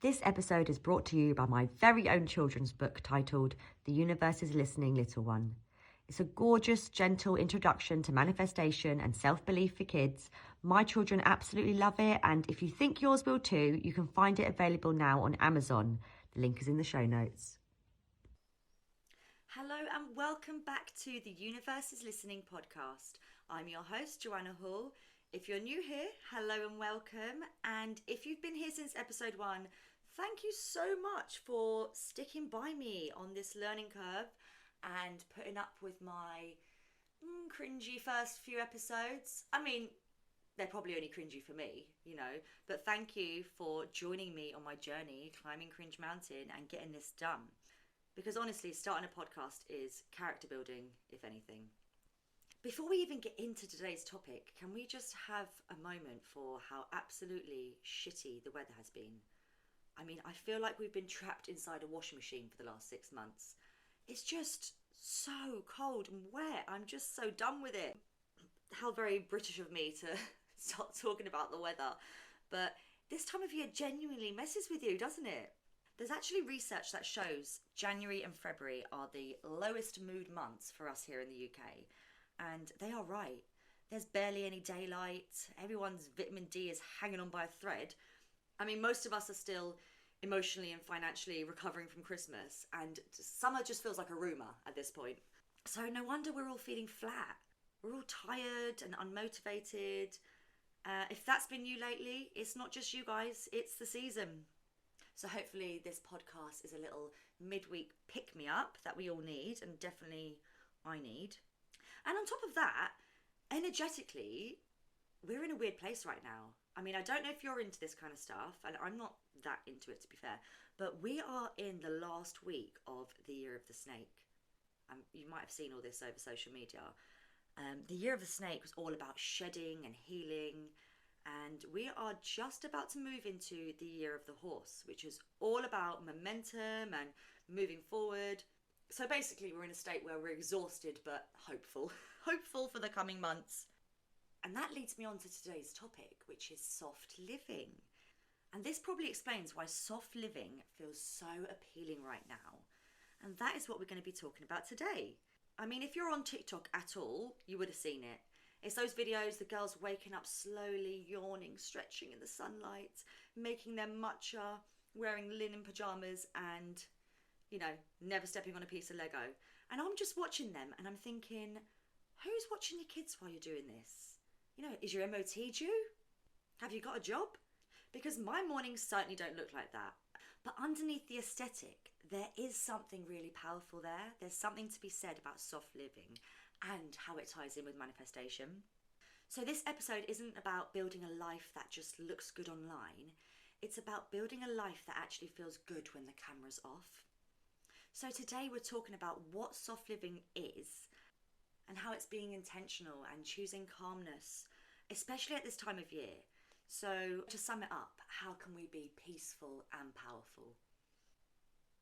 This episode is brought to you by my very own children's book titled The Universe is Listening, Little One. It's a gorgeous, gentle introduction to manifestation and self-belief for kids. My children absolutely love it, and if you think yours will too, you can find it available now on Amazon. The link is in the show notes. Hello and welcome back to the Universe is Listening podcast. I'm your host, Joanna Hall. If you're new here, hello and welcome. And if you've been here since episode 1, thank you so much for sticking by me on this learning curve and putting up with my cringy first few episodes. I mean, they're probably only cringy for me, but thank you for joining me on my journey climbing Cringe Mountain and getting this done. Because honestly, starting a podcast is character building, if anything. Before we even get into today's topic, can we just have a moment for how absolutely shitty the weather has been? I mean, I feel like we've been trapped inside a washing machine for the last 6 months. It's just so cold and wet. I'm just so done with it. How very British of me to start talking about the weather. But this time of year genuinely messes with you, doesn't it? There's actually research that shows January and February are the lowest mood months for us here in the UK. And they are right. There's barely any daylight. Everyone's vitamin D is hanging on by a thread. I mean, most of us are still emotionally and financially recovering from Christmas, and summer just feels like a rumour at this point. So no wonder we're all feeling flat. We're all tired and unmotivated. If that's been you lately, it's not just you guys, it's the season. So hopefully this podcast is a little midweek pick-me-up that we all need, and definitely I need. And on top of that, energetically, we're in a weird place right now. I mean, I don't know if you're into this kind of stuff, and I'm not that into it to be fair, but we are in the last week of the Year of the Snake. You might have seen all this over social media. The Year of the Snake was all about shedding and healing, and we are just about to move into the Year of the Horse, which is all about momentum and moving forward. So basically we're in a state where we're exhausted but hopeful for the coming months. And that leads me on to today's topic, which is soft living. And this probably explains why soft living feels so appealing right now. And that is what we're going to be talking about today. I mean, if you're on TikTok at all, you would have seen it. It's those videos, the girls waking up slowly, yawning, stretching in the sunlight, making their matcha, wearing linen pajamas and, never stepping on a piece of Lego. And I'm just watching them and I'm thinking, who's watching your kids while you're doing this? Is your MOT due? Have you got a job? Because my mornings certainly don't look like that. But underneath the aesthetic, there is something really powerful there. There's something to be said about soft living and how it ties in with manifestation. So this episode isn't about building a life that just looks good online. It's about building a life that actually feels good when the camera's off. So today we're talking about what soft living is and how it's being intentional and choosing calmness, especially at this time of year. So to sum it up, how can we be peaceful and powerful?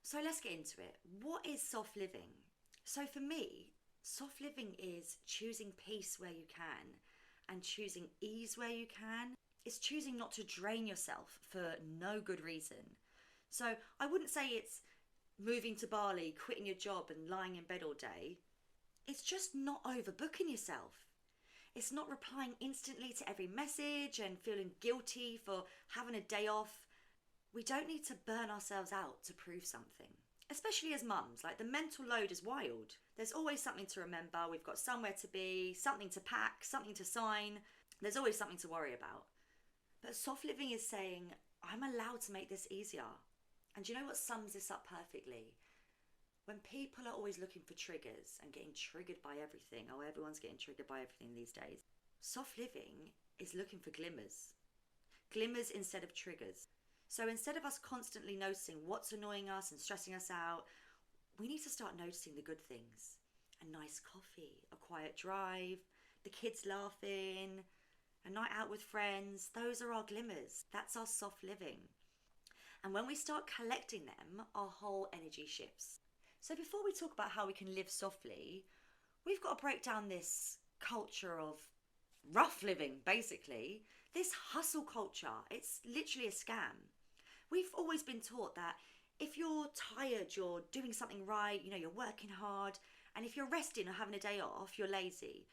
So let's get into it. What is soft living? So for me, soft living is choosing peace where you can and choosing ease where you can. It's choosing not to drain yourself for no good reason. So I wouldn't say it's moving to Bali, quitting your job and lying in bed all day. It's just not overbooking yourself. It's not replying instantly to every message and feeling guilty for having a day off. We don't need to burn ourselves out to prove something. Especially as mums, the mental load is wild. There's always something to remember. We've got somewhere to be, something to pack, something to sign. There's always something to worry about. But soft living is saying, I'm allowed to make this easier. And do you know what sums this up perfectly? When people are always looking for triggers and getting triggered by everything, everyone's getting triggered by everything these days. Soft living is looking for glimmers. Glimmers instead of triggers. So instead of us constantly noticing what's annoying us and stressing us out, we need to start noticing the good things. A nice coffee, a quiet drive, the kids laughing, a night out with friends. Those are our glimmers. That's our soft living. And when we start collecting them, our whole energy shifts. So before we talk about how we can live softly, we've got to break down this culture of rough living, basically. This hustle culture, it's literally a scam. We've always been taught that if you're tired, you're doing something right, you're working hard. And if you're resting or having a day off, you're lazy.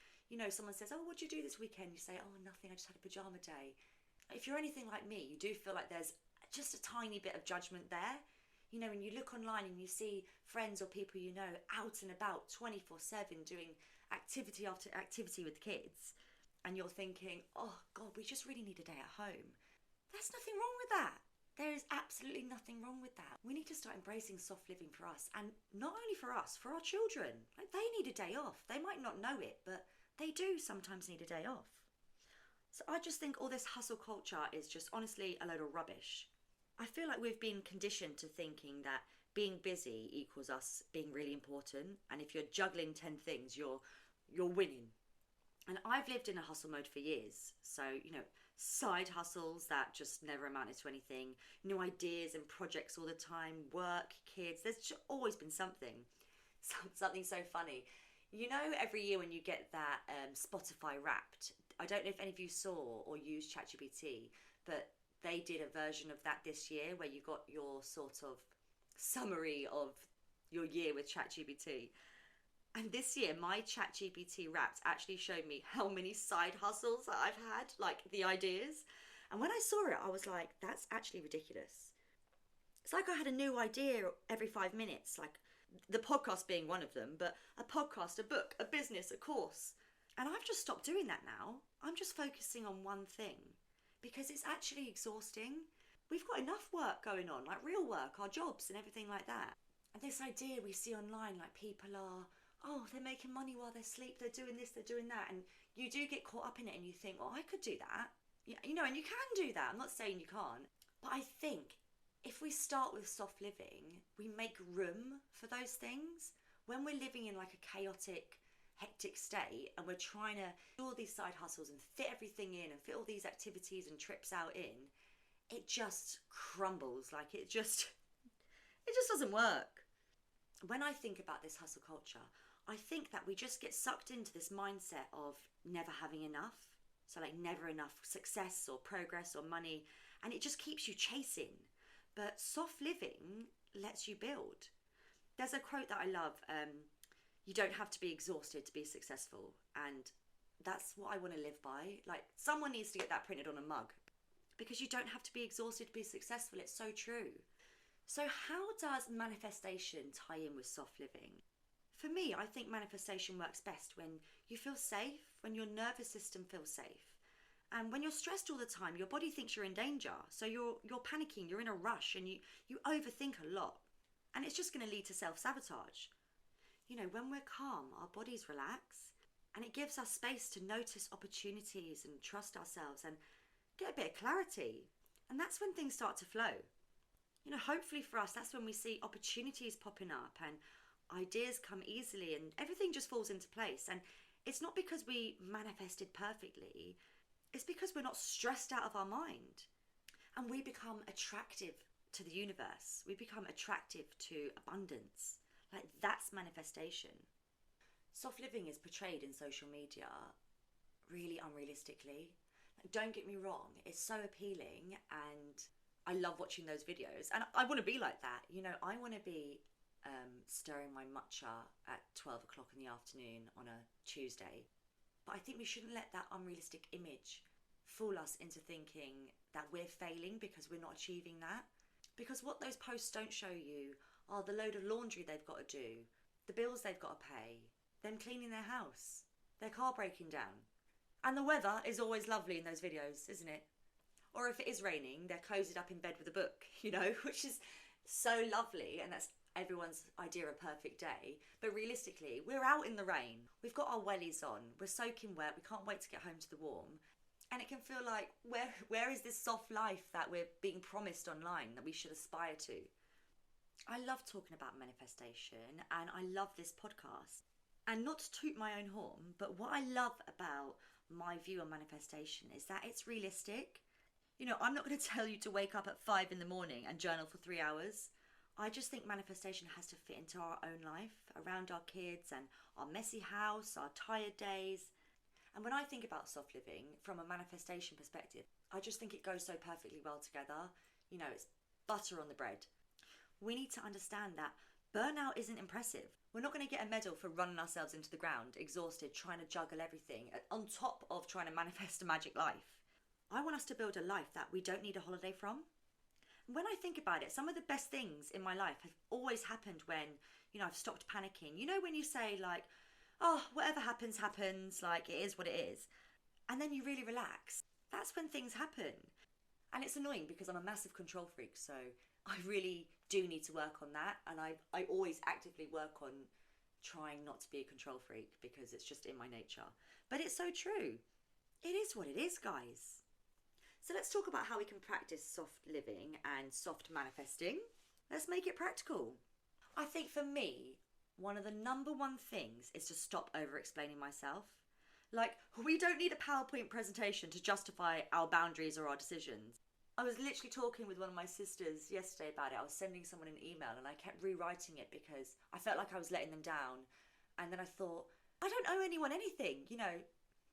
Someone says, oh, what'd you do this weekend? You say, oh, nothing, I just had a pajama day. If you're anything like me, you do feel like there's just a tiny bit of judgment there. When you look online and you see friends or people out and about 24/7 doing activity after activity with kids, and you're thinking, oh God, we just really need a day at home. There's nothing wrong with that. There is absolutely nothing wrong with that. We need to start embracing soft living for us, and not only for us, for our children. Like, they need a day off. They might not know it, but they do sometimes need a day off. So I just think all this hustle culture is just honestly a load of rubbish. I feel like we've been conditioned to thinking that being busy equals us being really important, and if you're juggling 10 things, you're winning. And I've lived in a hustle mode for years. So, side hustles that just never amounted to anything, new ideas and projects all the time, work, kids, there's just always been something. Something so funny. Every year when you get that Spotify Wrapped, I don't know if any of you saw or used ChatGPT, but they did a version of that this year where you got your sort of summary of your year with ChatGPT. And this year, my ChatGPT Wrapped actually showed me how many side hustles that I've had, like the ideas. And when I saw it, I was like, that's actually ridiculous. It's like I had a new idea every 5 minutes, like the podcast being one of them, but a podcast, a book, a business, a course. And I've just stopped doing that now. I'm just focusing on one thing because it's actually exhausting. We've got enough work going on, like real work, our jobs and everything like that. And this idea we see online, like people are, oh, they're making money while they sleep, they're doing this, they're doing that. And you do get caught up in it and you think, well, I could do that. And you can do that. I'm not saying you can't. But I think if we start with soft living, we make room for those things. When we're living in like a chaotic, hectic state and we're trying to do all these side hustles and fit everything in and fit all these activities and trips out in, it just crumbles. Like it just doesn't work. When I think about this hustle culture, I think that we just get sucked into this mindset of never having enough. So like never enough success or progress or money, and it just keeps you chasing. But soft living lets you build. There's a quote that I love, you don't have to be exhausted to be successful. And that's what I want to live by. Like, someone needs to get that printed on a mug, because you don't have to be exhausted to be successful. It's so true. So how does manifestation tie in with soft living? For me, I think manifestation works best when you feel safe, when your nervous system feels safe. And when you're stressed all the time, your body thinks you're in danger. So you're panicking, you're in a rush, and you overthink a lot. And it's just going to lead to self-sabotage. When we're calm, our bodies relax, and it gives us space to notice opportunities and trust ourselves and get a bit of clarity. And that's when things start to flow. Hopefully for us, that's when we see opportunities popping up and ideas come easily and everything just falls into place. And it's not because we manifested perfectly, it's because we're not stressed out of our mind. And we become attractive to the universe. We become attractive to abundance. Like, that's manifestation. Soft living is portrayed in social media really unrealistically. Like, don't get me wrong, it's so appealing and I love watching those videos. And I want to be like that. I want to be stirring my matcha at 12 o'clock in the afternoon on a Tuesday. But I think we shouldn't let that unrealistic image fool us into thinking that we're failing because we're not achieving that. Because what those posts don't show you are the load of laundry they've got to do, the bills they've got to pay, them cleaning their house, their car breaking down. And the weather is always lovely in those videos, isn't it? Or if it is raining, they're cozied up in bed with a book, which is so lovely, and that's everyone's idea of a perfect day. But realistically, we're out in the rain, we've got our wellies on, we're soaking wet, we can't wait to get home to the warm. And it can feel like, where is this soft life that we're being promised online that we should aspire to? I love talking about manifestation, and I love this podcast. And not to toot my own horn, but what I love about my view on manifestation is that it's realistic. I'm not going to tell you to wake up at 5 in the morning and journal for 3 hours. I just think manifestation has to fit into our own life, around our kids and our messy house, our tired days. And when I think about soft living from a manifestation perspective, I just think it goes so perfectly well together. It's butter on the bread. We need to understand that burnout isn't impressive. We're not going to get a medal for running ourselves into the ground, exhausted, trying to juggle everything, on top of trying to manifest a magic life. I want us to build a life that we don't need a holiday from. When I think about it, some of the best things in my life have always happened when, I've stopped panicking. When you say like, oh, whatever happens, happens, like it is what it is. And then you really relax. That's when things happen. And it's annoying because I'm a massive control freak, so I really do need to work on that. And I always actively work on trying not to be a control freak because it's just in my nature. But it's so true. It is what it is, guys. So let's talk about how we can practice soft living and soft manifesting. Let's make it practical. I think for me, one of the number one things is to stop over-explaining myself. Like, we don't need a PowerPoint presentation to justify our boundaries or our decisions. I was literally talking with one of my sisters yesterday about it. I was sending someone an email and I kept rewriting it because I felt like I was letting them down. And then I thought, I don't owe anyone anything.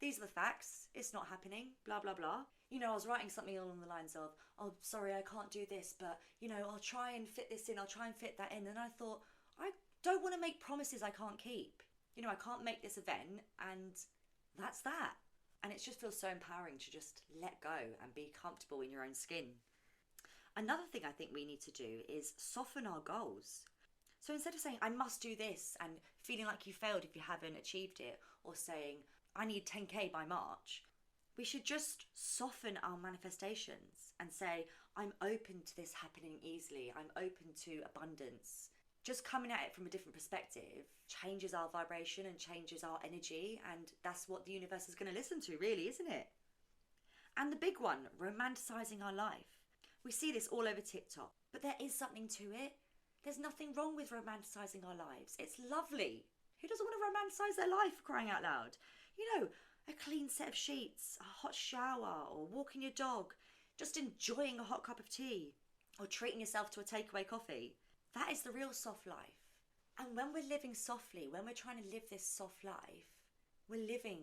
These are the facts. It's not happening. Blah, blah, blah. I was writing something along the lines of, oh, sorry, I can't do this, but, I'll try and fit this in. I'll try and fit that in. And I thought, I don't want to make promises I can't keep. I can't make this event, and that's that. And it just feels so empowering to just let go and be comfortable in your own skin. Another thing I think we need to do is soften our goals. So instead of saying, I must do this, and feeling like you failed if you haven't achieved it, or saying, I need 10k by March, we should just soften our manifestations and say, I'm open to this happening easily. I'm open to abundance. Just coming at it from a different perspective changes our vibration and changes our energy, and that's what the universe is going to listen to, really, isn't it? And the big one, romanticizing our life. We see this all over TikTok, but there is something to it. There's nothing wrong with romanticizing our lives. It's lovely. Who doesn't want to romanticize their life, for crying out loud? A clean set of sheets, a hot shower, or walking your dog, just enjoying a hot cup of tea, or treating yourself to a takeaway coffee. That is the real soft life. And when we're living softly, when we're trying to live this soft life, we're living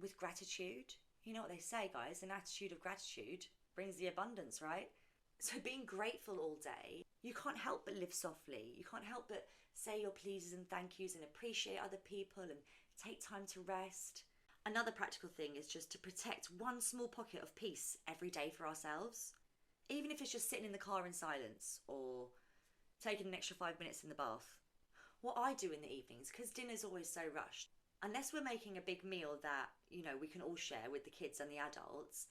with gratitude. You know what they say, guys, an attitude of gratitude brings the abundance, right? So being grateful all day, you can't help but live softly. You can't help but say your pleases and thank yous and appreciate other people and take time to rest. Another practical thing is just to protect one small pocket of peace every day for ourselves. Even if it's just sitting in the car in silence or taking an extra 5 minutes in the bath. What I do in the evenings, because dinner's always so rushed, unless we're making a big meal that, we can all share with the kids and the adults,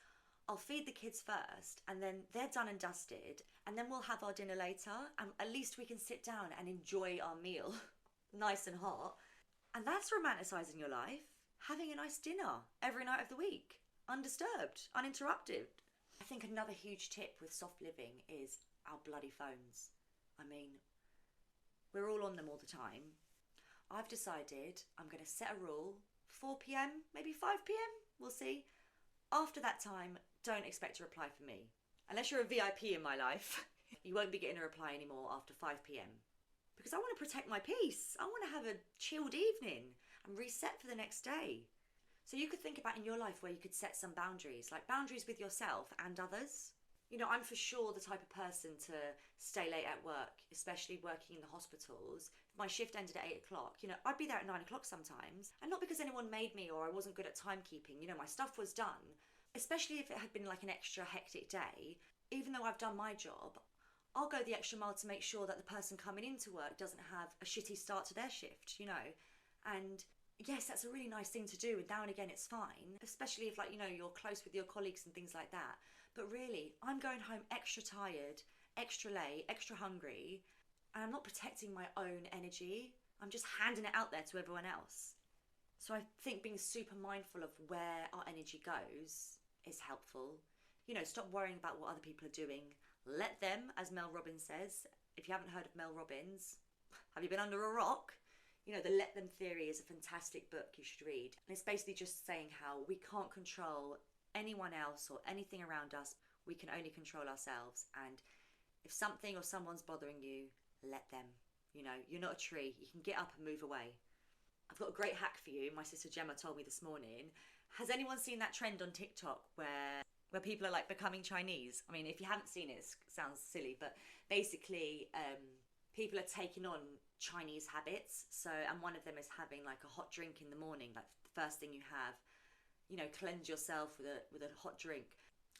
I'll feed the kids first and then they're done and dusted, and then we'll have our dinner later, and at least we can sit down and enjoy our meal nice and hot. And that's romanticising your life. Having a nice dinner every night of the week, undisturbed, uninterrupted. I think another huge tip with soft living is our bloody phones. I mean, we're all on them all the time. I've decided I'm going to set a rule, 4 p.m, maybe 5 p.m, we'll see. After that time, don't expect a reply from me. Unless you're a VIP in my life, you won't be getting a reply anymore after 5 p.m. Because I want to protect my peace. I want to have a chilled evening and reset for the next day. So you could think about in your life where you could set some boundaries, like boundaries with yourself and others. I'm for sure the type of person to stay late at work, especially working in the hospitals. If my shift ended at 8 o'clock, I'd be there at 9 o'clock sometimes. And not because anyone made me or I wasn't good at timekeeping, my stuff was done. Especially if it had been like an extra hectic day, even though I've done my job, I'll go the extra mile to make sure that the person coming into work doesn't have a shitty start to their shift, And yes, that's a really nice thing to do, and now and again it's fine, especially if you're close with your colleagues and things like that. But really, I'm going home extra tired, extra late, extra hungry, and I'm not protecting my own energy. I'm just handing it out there to everyone else. So I think being super mindful of where our energy goes is helpful. Stop worrying about what other people are doing. Let them, as Mel Robbins says. If you haven't heard of Mel Robbins, have you been under a rock? The Let Them theory is a fantastic book you should read. And it's basically just saying how we can't control anyone else or anything around us. We can only control ourselves. And if something or someone's bothering you, let them. You're not a tree. You can get up and move away. I've got a great hack for you. My sister Gemma told me this morning. Has anyone seen that trend on TikTok where where people are like becoming Chinese. I mean, if you haven't seen it, it sounds silly, but basically people are taking on Chinese habits. So, and one of them is having like a hot drink in the morning, like the first thing you have, you know, cleanse yourself with a hot drink.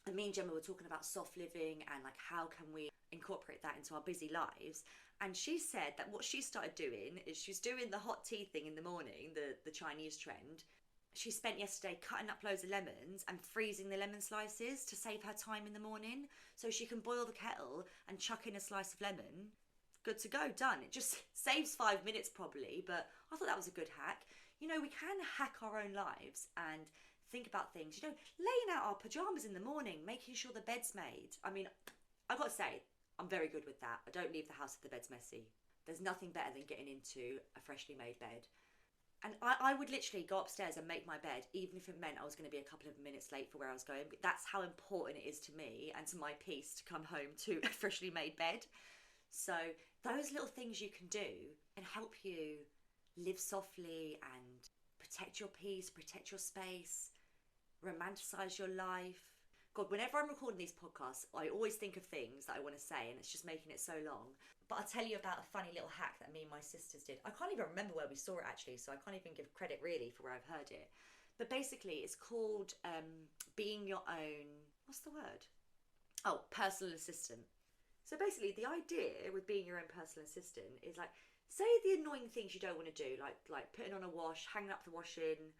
And me and Gemma were talking about soft living and like how can we incorporate that into our busy lives. And she said that what she started doing is she's doing the hot tea thing in the morning, the Chinese trend. She spent yesterday cutting up loads of lemons and freezing the lemon slices to save her time in the morning. So she can boil the kettle and chuck in a slice of lemon. Good to go, done. It just saves 5 minutes probably, but I thought that was a good hack. You know, we can hack our own lives and think about things. You know, laying out our pyjamas in the morning, making sure the bed's made. I mean, I've got to say, I'm very good with that. I don't leave the house if the bed's messy. There's nothing better than getting into a freshly made bed. And I would literally go upstairs and make my bed, even if it meant I was going to be a couple of minutes late for where I was going. But that's how important it is to me and to my peace to come home to a freshly made bed. So those little things you can do can help you live softly and protect your peace, protect your space, romanticize your life. God, whenever I'm recording these podcasts, I always think of things that I want to say and it's just making it so long. But I'll tell you about a funny little hack that me and my sisters did. I can't even remember where we saw it actually, so I can't even give credit really for where I've heard it. But basically it's called being your own, what's the word? Oh, personal assistant. So basically the idea with being your own personal assistant is like, say the annoying things you don't want to do, like putting on a wash, hanging up the washing,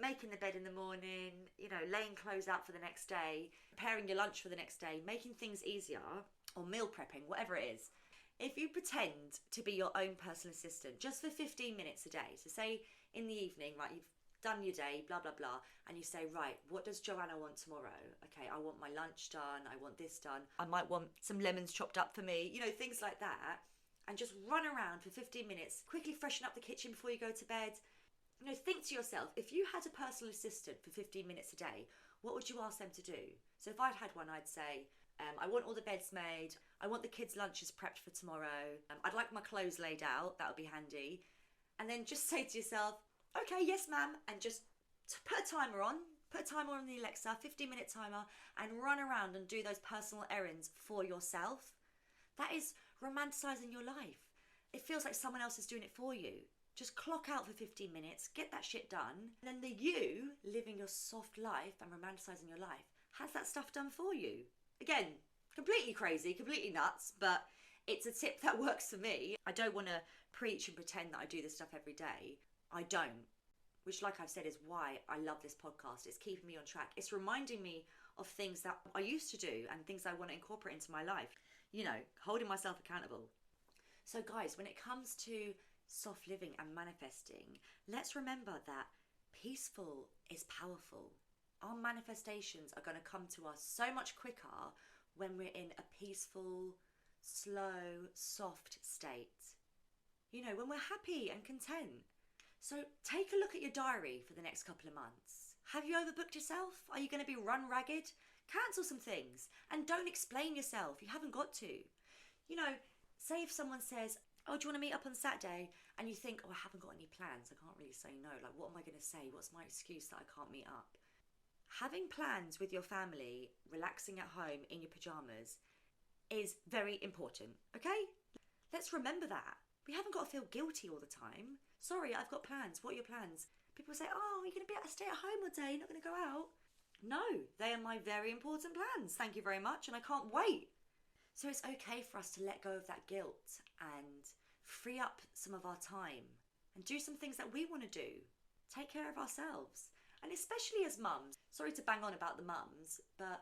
making the bed in the morning, you know, laying clothes out for the next day, preparing your lunch for the next day, making things easier, or meal prepping, whatever it is. If you pretend to be your own personal assistant just for 15 minutes a day, so say in the evening, right, you've done your day, blah, blah, blah, and you say, right, what does Joanna want tomorrow? Okay, I want my lunch done, I want this done, I might want some lemons chopped up for me, you know, things like that, and just run around for 15 minutes, quickly freshen up the kitchen before you go to bed. You know, think to yourself, if you had a personal assistant for 15 minutes a day, what would you ask them to do? So if I'd had one, I'd say, I want all the beds made, I want the kids' lunches prepped for tomorrow, I'd like my clothes laid out, that would be handy. And then just say to yourself, okay, yes ma'am, and just put a timer on the Alexa, 15-minute timer, and run around and do those personal errands for yourself. That is romanticising your life. It feels like someone else is doing it for you. Just clock out for 15 minutes, get that shit done, and then the you, living your soft life and romanticising your life, has that stuff done for you. Again, completely crazy, completely nuts, but it's a tip that works for me. I don't want to preach and pretend that I do this stuff every day. I don't. Which, like I've said, is why I love this podcast. It's keeping me on track. It's reminding me of things that I used to do and things I want to incorporate into my life. You know, holding myself accountable. So guys, when it comes to soft living and manifesting, let's remember that peaceful is powerful. Our manifestations are going to come to us so much quicker when we're in a peaceful, slow, soft state. You know, when we're happy and content. So take a look at your diary for the next couple of months. Have you overbooked yourself? Are you going to be run ragged? Cancel some things and don't explain yourself. You haven't got to. You know, say if someone says, oh, do you want to meet up on Saturday? And you think, oh, I haven't got any plans. I can't really say no. Like, what am I going to say? What's my excuse that I can't meet up? Having plans with your family, relaxing at home in your pyjamas is very important, okay? Let's remember that. We haven't got to feel guilty all the time. Sorry, I've got plans. What are your plans? People say, oh, you're going to be able to stay at home all day. You're not going to go out. No, they are my very important plans. Thank you very much. And I can't wait. So it's okay for us to let go of that guilt and free up some of our time and do some things that we want to do. Take care of ourselves. And especially as mums, sorry to bang on about the mums, but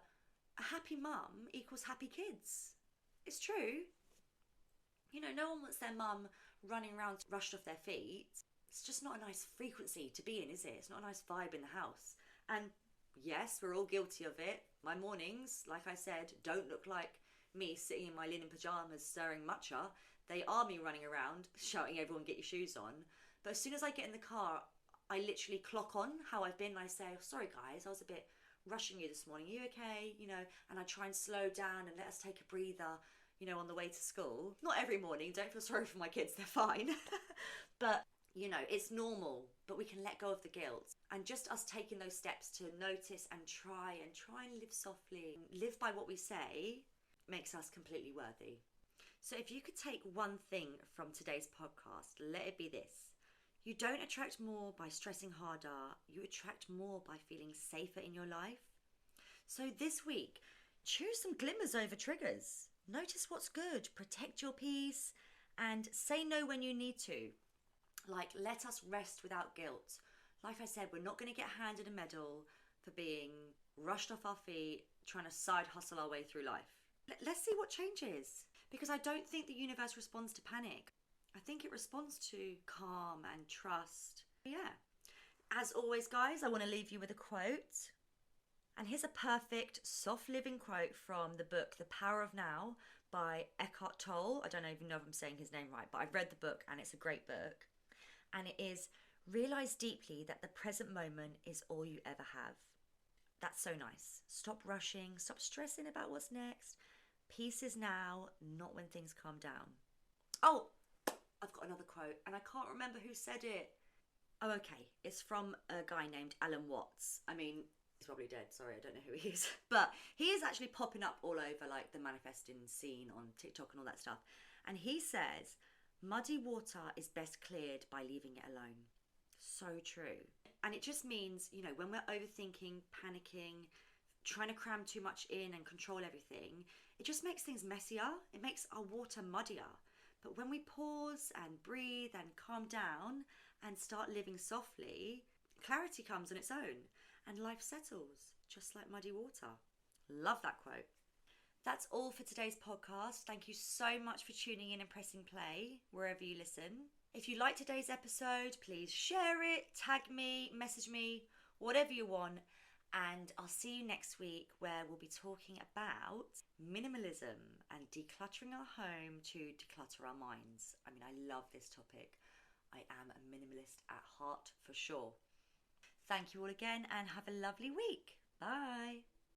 a happy mum equals happy kids. It's true. You know, no one wants their mum running around rushed off their feet. It's just not a nice frequency to be in, is it? It's not a nice vibe in the house. And yes, we're all guilty of it. My mornings, like I said, don't look like me sitting in my linen pyjamas stirring matcha. They are me running around shouting everyone get your shoes on. But as soon as I get in the car, I literally clock on how I've been. I say, oh, sorry guys, I was a bit rushing you this morning. Are you okay? You know, and I try and slow down and let us take a breather, you know, on the way to school. Not every morning, don't feel sorry for my kids, they're fine. But It's normal, but we can let go of the guilt. And just us taking those steps to notice and try and live softly, live by what we say, makes us completely worthy. So if you could take one thing from today's podcast, let it be this. You don't attract more by stressing harder, you attract more by feeling safer in your life. So this week, choose some glimmers over triggers. Notice what's good, protect your peace, and say no when you need to. Like, let us rest without guilt. Like I said, we're not going to get handed a medal for being rushed off our feet, trying to side hustle our way through life. Let's see what changes. Because I don't think the universe responds to panic. I think it responds to calm and trust. Yeah. As always, guys, I want to leave you with a quote. And here's a perfect soft living quote from the book The Power of Now by Eckhart Tolle. I don't even know if I'm saying his name right, but I've read the book and it's a great book. And it is, realize deeply that the present moment is all you ever have. That's so nice. Stop rushing, stop stressing about what's next. Peace is now, not when things calm down. Oh, I've got another quote and I can't remember who said it. Oh, okay. It's from a guy named Alan Watts. I mean, he's probably dead. Sorry, I don't know who he is. But he is actually popping up all over like the manifesting scene on TikTok and all that stuff. And he says, muddy water is best cleared by leaving it alone. So true. And it just means, when we're overthinking, panicking, trying to cram too much in and control everything, it just makes things messier. It makes our water muddier. But when we pause and breathe and calm down and start living softly, clarity comes on its own and life settles, just like muddy water. Love that quote. That's all for today's podcast. Thank you so much for tuning in and pressing play wherever you listen. If you like today's episode, please share it, tag me, message me, whatever you want. And I'll see you next week where we'll be talking about minimalism and decluttering our home to declutter our minds. I mean, I love this topic. I am a minimalist at heart for sure. Thank you all again and have a lovely week. Bye.